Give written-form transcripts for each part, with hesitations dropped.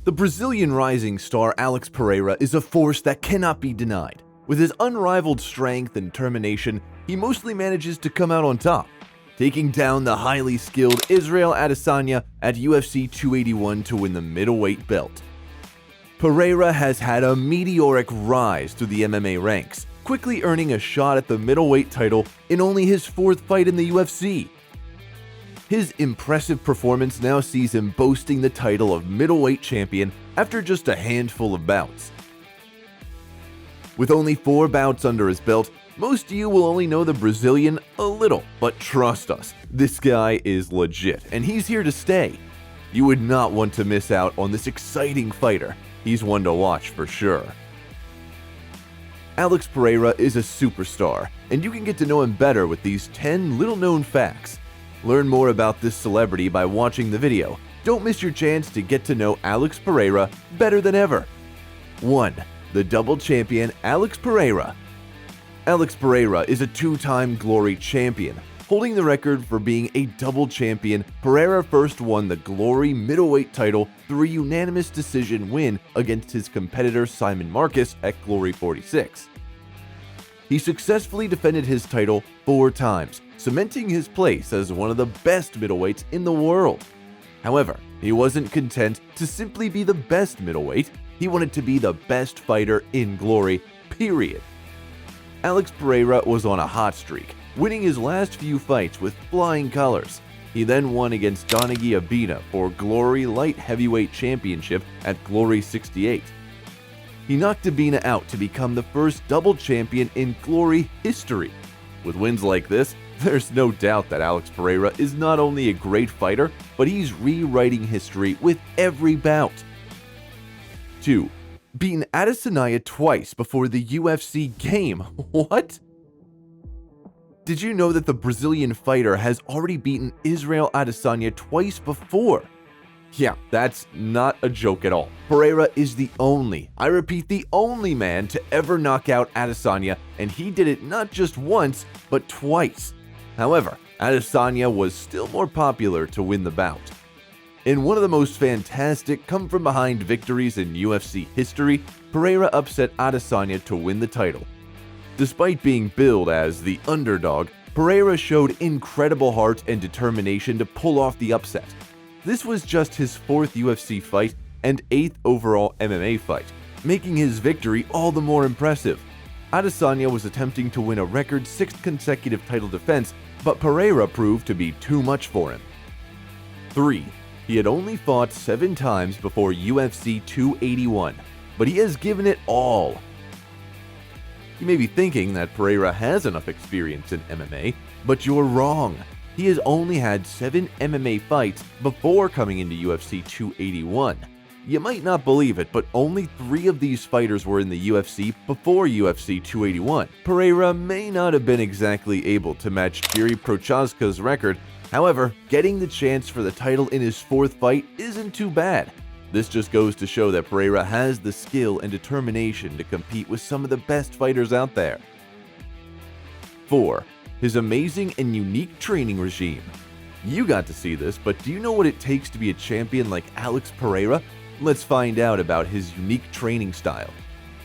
The Brazilian rising star Alex Pereira is a force that cannot be denied. With his unrivaled strength and determination, he mostly manages to come out on top, taking down the highly skilled Israel Adesanya at UFC 281 to win the middleweight belt. Pereira has had a meteoric rise through the MMA ranks, quickly earning a shot at the middleweight title in only his fourth fight in the UFC. His impressive performance now sees him boasting the title of middleweight champion after just a handful of bouts. With only 4 bouts under his belt, most of you will only know the Brazilian a little, but trust us, this guy is legit, and he's here to stay. You would not want to miss out on this exciting fighter. He's one to watch for sure. Alex Pereira is a superstar, and you can get to know him better with these 10 little-known facts. Learn more about this celebrity by watching the video. Don't miss your chance to get to know Alex Pereira better than ever. 1. The double champion Alex Pereira. Alex Pereira is a 2-time Glory champion. Holding the record for being a double champion, Pereira first won the Glory middleweight title through a unanimous decision win against his competitor Simon Marcus at Glory 46. He successfully defended his title 4 times, cementing his place as one of the best middleweights in the world. However, he wasn't content to simply be the best middleweight, he wanted to be the best fighter in Glory, period. Alex Pereira was on a hot streak, winning his last few fights with flying colors. He then won against Donaghy Abina for Glory Light Heavyweight Championship at Glory 68. He knocked Abina out to become the first double champion in Glory history. With wins like this, there's no doubt that Alex Pereira is not only a great fighter, but he's rewriting history with every bout. 2. Beaten Adesanya twice before the UFC game. What? Did you know that the Brazilian fighter has already beaten Israel Adesanya twice before? Yeah, that's not a joke at all. Pereira is the only, I repeat, the only man to ever knock out Adesanya, and he did it not just once, but twice. However, Adesanya was still more popular to win the bout. In one of the most fantastic come-from-behind victories in UFC history, Pereira upset Adesanya to win the title. Despite being billed as the underdog, Pereira showed incredible heart and determination to pull off the upset. This was just his 4th UFC fight and 8th overall MMA fight, making his victory all the more impressive. Adesanya was attempting to win a record 6th consecutive title defense, but Pereira proved to be too much for him. 3. He had only fought 7 times before UFC 281, but he has given it all. You may be thinking that Pereira has enough experience in MMA, but you're wrong. He has only had 7 MMA fights before coming into UFC 281. You might not believe it, but only 3 of these fighters were in the UFC before UFC 281. Pereira may not have been exactly able to match Jiri Prochazka's record. However, getting the chance for the title in his 4th fight isn't too bad. This just goes to show that Pereira has the skill and determination to compete with some of the best fighters out there. 4. His amazing and unique training regime. You got to see this, but do you know what it takes to be a champion like Alex Pereira? Let's find out about his unique training style.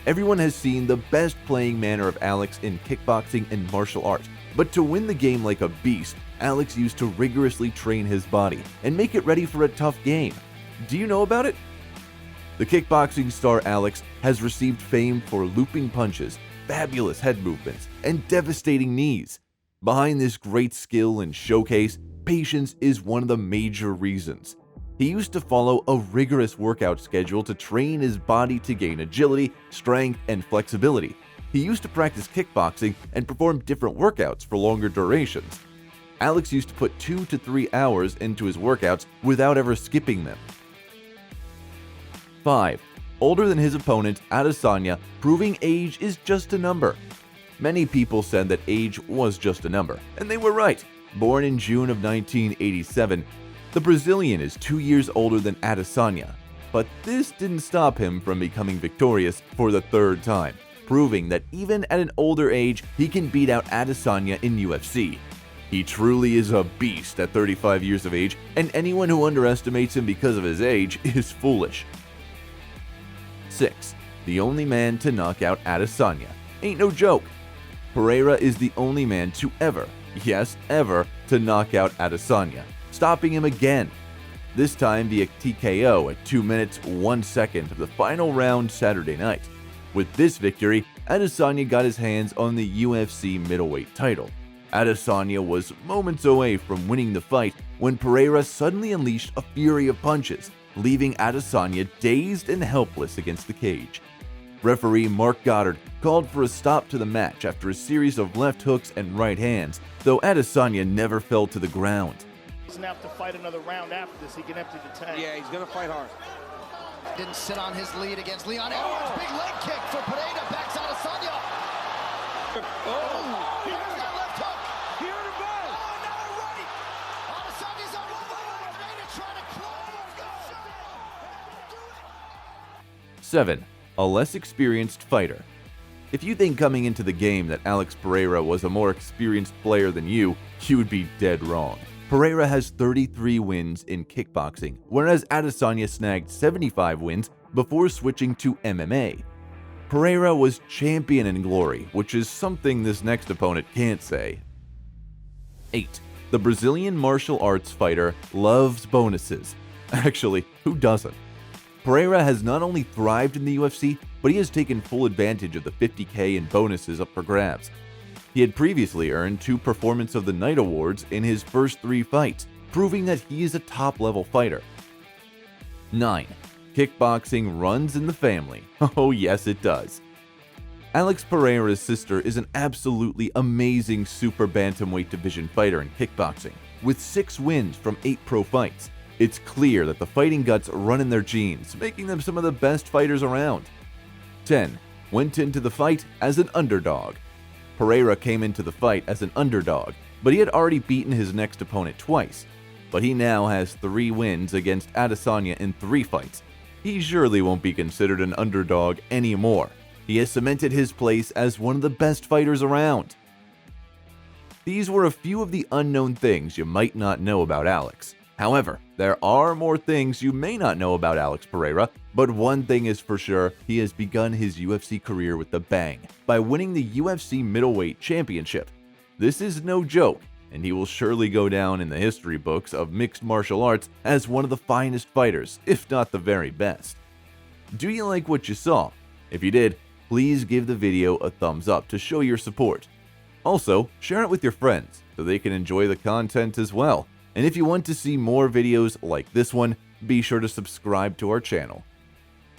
Everyone has seen the best playing manner of Alex in kickboxing and martial arts, but to win the game like a beast, Alex used to rigorously train his body and make it ready for a tough game. Do you know about it? The kickboxing star Alex has received fame for looping punches, fabulous head movements, and devastating knees. Behind this great skill and showcase, patience is one of the major reasons. He used to follow a rigorous workout schedule to train his body to gain agility, strength, and flexibility. He used to practice kickboxing and perform different workouts for longer durations. Alex used to put 2 to 3 hours into his workouts without ever skipping them. 5. Older than his opponent, Adesanya, proving age is just a number. Many people said that age was just a number, and they were right. Born in June of 1987, the Brazilian is 2 years older than Adesanya, but this didn't stop him from becoming victorious for the 3rd time, proving that even at an older age, he can beat out Adesanya in UFC. He truly is a beast at 35 years of age, and anyone who underestimates him because of his age is foolish. 6. The only man to knock out Adesanya. Ain't no joke. Pereira is the only man to ever, yes ever, to knock out Adesanya, stopping him again. This time via TKO at 2 minutes 1 second of the final round Saturday night. With this victory, Adesanya got his hands on the UFC middleweight title. Adesanya was moments away from winning the fight when Pereira suddenly unleashed a fury of punches, leaving Adesanya dazed and helpless against the cage. Referee Mark Goddard called for a stop to the match after a series of left hooks and right hands, though Adesanya never fell to the ground. He doesn't have to fight another round after this. He can empty the tank. Yeah, he's going to fight hard. Didn't sit on his lead against Leon Edwards. Big leg kick for Pereira. Backs Adesanya. Oh! Here's that left hook. Here to go! Oh, now a right. Adesanya's on one leg. Pereira trying to close. Go. Do it. 7. A less experienced fighter. If you think coming into the game that Alex Pereira was a more experienced player than you would be dead wrong. Pereira has 33 wins in kickboxing, whereas Adesanya snagged 75 wins before switching to MMA. Pereira was champion in glory, which is something this next opponent can't say. 8. The Brazilian martial arts fighter loves bonuses. Actually, who doesn't? Pereira has not only thrived in the UFC, but he has taken full advantage of the $50K in bonuses up for grabs. He had previously earned 2 Performance of the Night awards in his first 3 fights, proving that he is a top-level fighter. 9. Kickboxing runs in the family. Oh yes, it does. Alex Pereira's sister is an absolutely amazing super bantamweight division fighter in kickboxing, with 6 wins from 8 pro fights. It's clear that the fighting guts run in their genes, making them some of the best fighters around. 10. Went into the fight as an underdog. Pereira came into the fight as an underdog, but he had already beaten his next opponent twice. But he now has 3 wins against Adesanya in 3 fights. He surely won't be considered an underdog anymore. He has cemented his place as one of the best fighters around. These were a few of the unknown things you might not know about Alex. However, there are more things you may not know about Alex Pereira, but one thing is for sure, he has begun his UFC career with a bang by winning the UFC Middleweight Championship. This is no joke, and he will surely go down in the history books of mixed martial arts as one of the finest fighters, if not the very best. Do you like what you saw? If you did, please give the video a thumbs up to show your support. Also, share it with your friends so they can enjoy the content as well. And if you want to see more videos like this one, be sure to subscribe to our channel.